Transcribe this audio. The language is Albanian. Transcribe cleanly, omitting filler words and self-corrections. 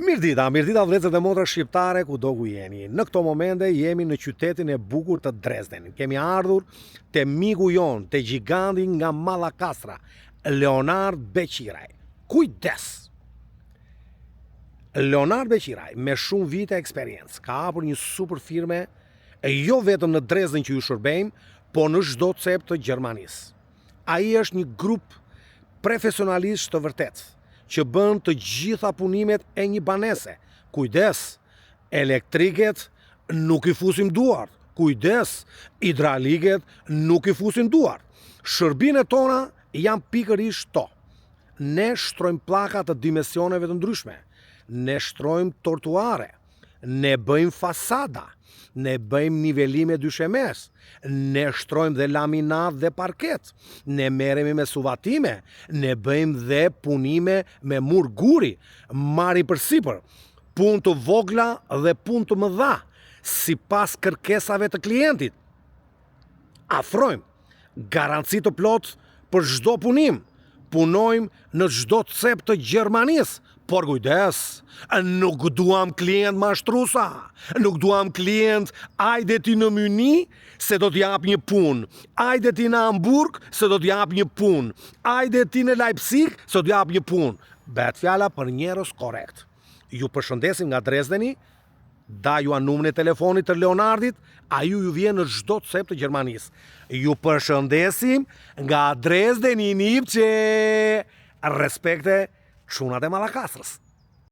Mirdita vëllezër dhe motra shqiptare ku do ku jeni. Në këto momente jemi në qytetin e bukur të Dresden. Kemi ardhur te miku jon, te giganti nga Mallakastra, Leonard Beqiraj. Kujdes! Leonard Beqiraj, me shumë vite eksperiencë, ka hapur një super firme, e jo vetëm në Dresden që ju shërbejmë, po në çdo cep të Gjermanisë. Ai është një grup profesionalisht të vërtetë, që bën të gjitha punimet e një banese. Kujdes, elektriket nuk i fusim duart. Kujdes, hidrauliket nuk i fusim duart. Shërbimet tona janë pikërisht to. Ne shtrojmë pllaka të dimensioneve të ndryshme. Ne shtrojmë tortuare. Ne bëjmë fasada. Ne bëjmë nivelime dyshemes. Ne shtrojmë dhe laminat dhe parket. Ne merremi me suvatime. Ne bëjmë dhe punime me mur guri. Marrim përsipër. Punë të vogla dhe punë të mëdha, sipas kërkesave të klientit. Afrojmë garanci të plot për çdo punim. Punojmë në çdo cep të Gjermanisë. Por kujdes, nuk duam klient mashtrusa, nuk duam klient ajde ti në Myni se do t'jap një punë, ajde ti në Hamburg se do t'jap një punë, ajde ti në Leipzig se do t'jap një punë. Bëhet fjala për njerëz korrekt. Ju përshëndesim nga Dresdeni, daju numrin e telefonit të Leonardit, ai ju vjen në çdo cep të Gjermanisë. Ju përshëndesim nga Dresdeni, Nipçe. Respekte çunat e Mallakastrës.